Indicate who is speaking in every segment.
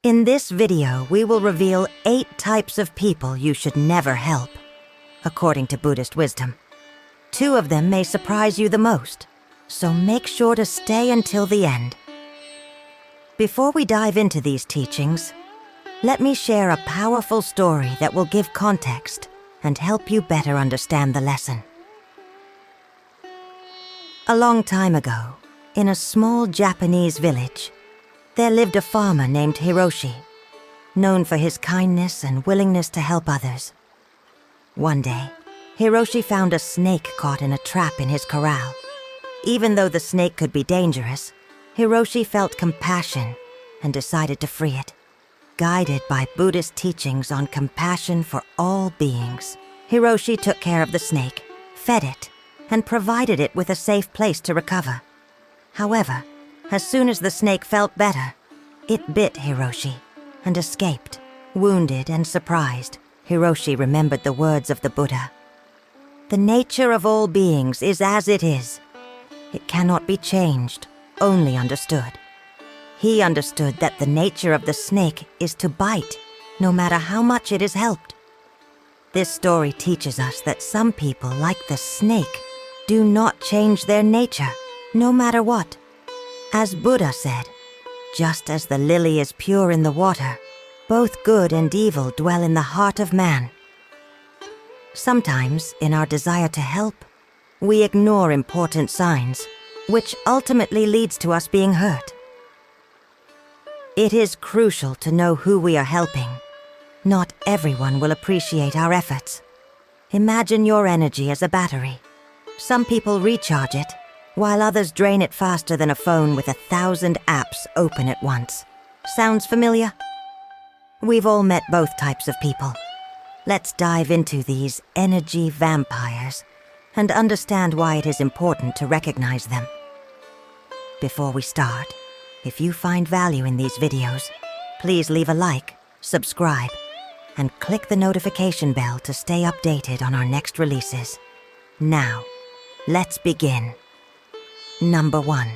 Speaker 1: In this video, we will reveal 8 types of people you should never help, according to Buddhist wisdom. 2 of them may surprise you the most, so make sure to stay until the end. Before we dive into these teachings, let me share a powerful story that will give context and help you better understand the lesson. A long time ago, in a small Japanese village, there lived a farmer named Hiroshi, known for his kindness and willingness to help others. One day, Hiroshi found a snake caught in a trap in his corral. Even though the snake could be dangerous, Hiroshi felt compassion and decided to free it. Guided by Buddhist teachings on compassion for all beings, Hiroshi took care of the snake, fed it, and provided it with a safe place to recover. However, as soon as the snake felt better, it bit Hiroshi and escaped. Wounded and surprised, Hiroshi remembered the words of the Buddha. The nature of all beings is as it is. It cannot be changed, only understood. He understood that the nature of the snake is to bite, no matter how much it is helped. This story teaches us that some people, like the snake, do not change their nature, no matter what. As Buddha said, just as the lily is pure in the water, both good and evil dwell in the heart of man. Sometimes, in our desire to help, we ignore important signs, which ultimately leads to us being hurt. It is crucial to know who we are helping. Not everyone will appreciate our efforts. Imagine your energy as a battery. Some people recharge it, while others drain it faster than a phone with 1,000 apps open at once. Sounds familiar? We've all met both types of people. Let's dive into these energy vampires and understand why it is important to recognize them. Before we start, if you find value in these videos, please leave a like, subscribe, and click the notification bell to stay updated on our next releases. Now, let's begin. Number 1.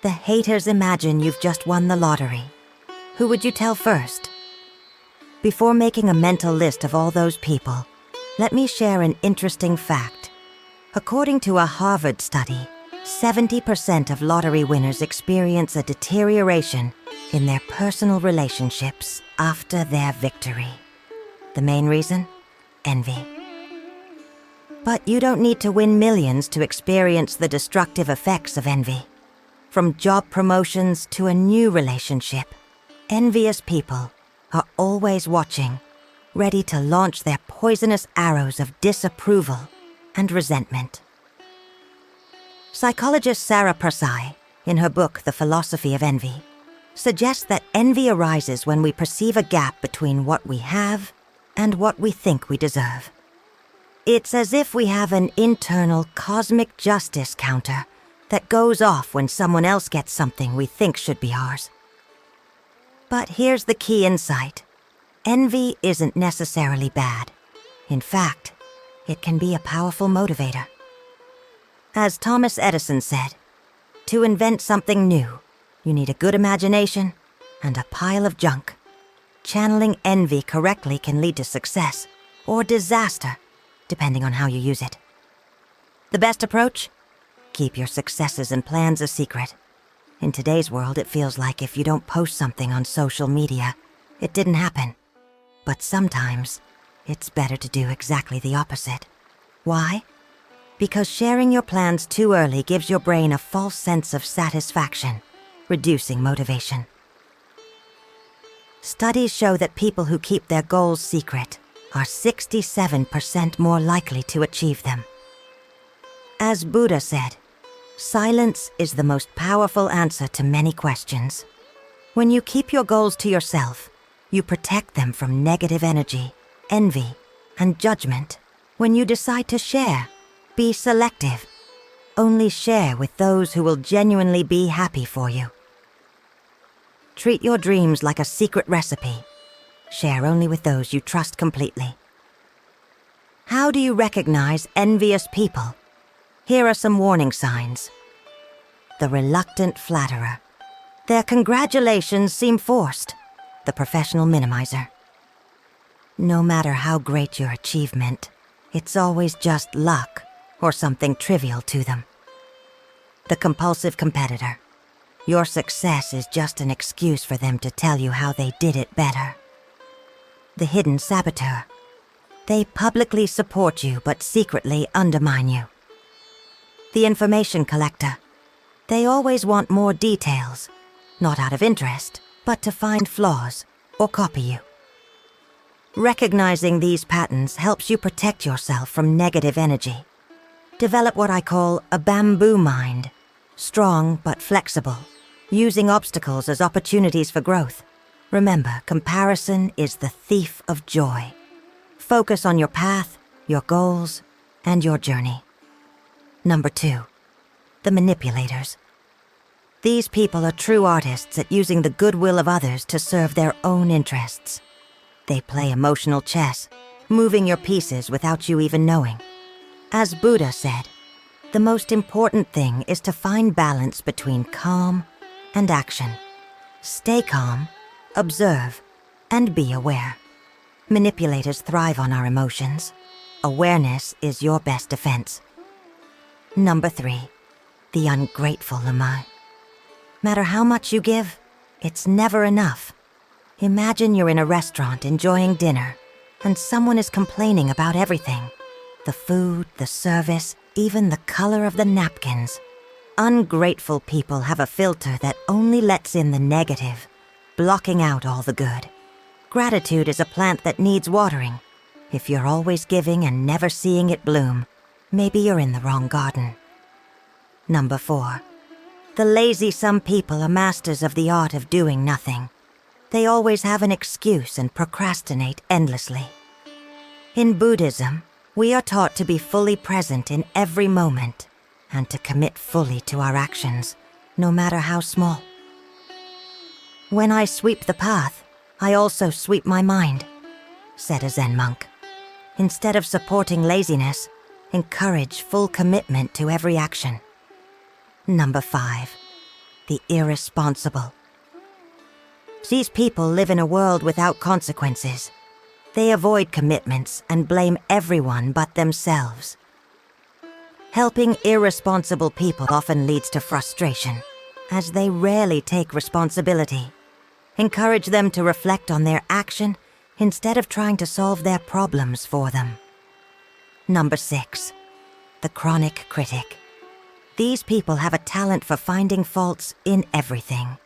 Speaker 1: The haters imagine you've just won the lottery. Who would you tell first? Before making a mental list of all those people, let me share an interesting fact. According to a Harvard study, 70% of lottery winners experience a deterioration in their personal relationships after their victory. The main reason? Envy. But you don't need to win millions to experience the destructive effects of envy. From job promotions to a new relationship, envious people are always watching, ready to launch their poisonous arrows of disapproval and resentment. Psychologist Sarah Persai, in her book The Philosophy of Envy, suggests that envy arises when we perceive a gap between what we have and what we think we deserve. It's as if we have an internal cosmic justice counter that goes off when someone else gets something we think should be ours. But here's the key insight. Envy isn't necessarily bad. In fact, it can be a powerful motivator. As Thomas Edison said, to invent something new, you need a good imagination and a pile of junk. Channeling envy correctly can lead to success or disaster, depending on how you use it. The best approach? Keep your successes and plans a secret. In today's world, it feels like if you don't post something on social media, it didn't happen. But sometimes, it's better to do exactly the opposite. Why? Because sharing your plans too early gives your brain a false sense of satisfaction, reducing motivation. Studies show that people who keep their goals secret are 67% more likely to achieve them. As Buddha said, silence is the most powerful answer to many questions. When you keep your goals to yourself, you protect them from negative energy, envy, and judgment. When you decide to share, be selective. Only share with those who will genuinely be happy for you. Treat your dreams like a secret recipe. Share only with those you trust completely. How do you recognize envious people? Here are some warning signs. The reluctant flatterer. Their congratulations seem forced. the professional minimizer. No matter how great your achievement, it's always just luck or something trivial to them. The compulsive competitor. Your success is just an excuse for them to tell you how they did it better. The hidden saboteur. They publicly support you but secretly undermine you. The information collector. They always want more details, not out of interest, but to find flaws or copy you. Recognizing these patterns helps you protect yourself from negative energy. Develop what I call a bamboo mind, strong but flexible, using obstacles as opportunities for growth. Remember, comparison is the thief of joy. Focus on your path, your goals, and your journey. Number 2, the manipulators. These people are true artists at using the goodwill of others to serve their own interests. They play emotional chess, moving your pieces without you even knowing. As Buddha said, the most important thing is to find balance between calm and action. Stay calm, observe, and be aware. Manipulators thrive on our emotions. Awareness is your best defense. Number 3, the ungrateful lemur. Matter how much you give, it's never enough. Imagine you're in a restaurant enjoying dinner, and someone is complaining about everything. The food, the service, even the color of the napkins. Ungrateful people have a filter that only lets in the negative, blocking out all the good. Gratitude is a plant that needs watering. If you're always giving and never seeing it bloom, maybe you're in the wrong garden. Number 4, the lazy-some people are masters of the art of doing nothing. They always have an excuse and procrastinate endlessly. In Buddhism, we are taught to be fully present in every moment and to commit fully to our actions, no matter how small. When I sweep the path, I also sweep my mind, said a Zen monk. Instead of supporting laziness, encourage full commitment to every action. Number 5, the irresponsible. These people live in a world without consequences. They avoid commitments and blame everyone but themselves. Helping irresponsible people often leads to frustration, as they rarely take responsibility. Encourage them to reflect on their action instead of trying to solve their problems for them. Number 6, the chronic critic. These people have a talent for finding faults in everything.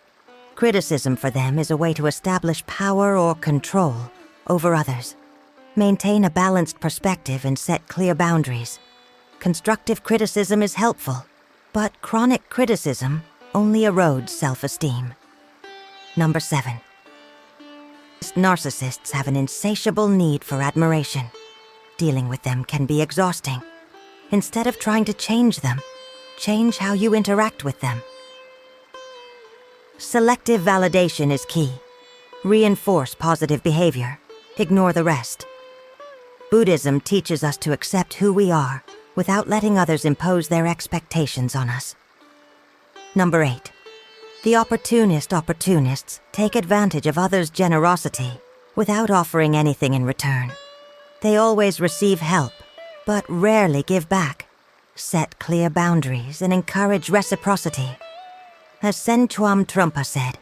Speaker 1: Criticism for them is a way to establish power or control over others. Maintain a balanced perspective and set clear boundaries. Constructive criticism is helpful, but chronic criticism only erodes self-esteem. Number 7. Narcissists have an insatiable need for admiration. Dealing with them can be exhausting. Instead of trying to change them, change how you interact with them. Selective validation is key. Reinforce positive behavior. Ignore the rest. Buddhism teaches us to accept who we are without letting others impose their expectations on us. Number 8. The opportunists take advantage of others' generosity without offering anything in return. They always receive help, but rarely give back. Set clear boundaries and encourage reciprocity. As Sen Chuam Trungpa said,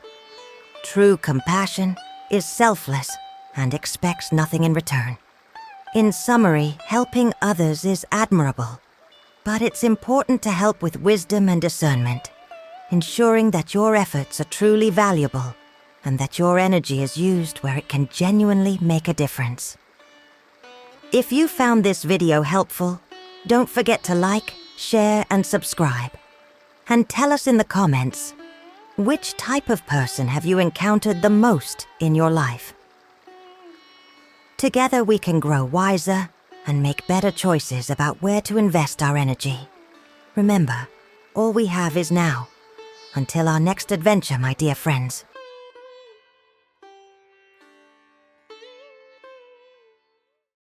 Speaker 1: true compassion is selfless and expects nothing in return. In summary, helping others is admirable, but it's important to help with wisdom and discernment, ensuring that your efforts are truly valuable and that your energy is used where it can genuinely make a difference. If you found this video helpful, don't forget to like, share, and subscribe. And tell us in the comments, which type of person have you encountered the most in your life? Together we can grow wiser and make better choices about where to invest our energy. Remember, all we have is now. Until our next adventure, my dear friends.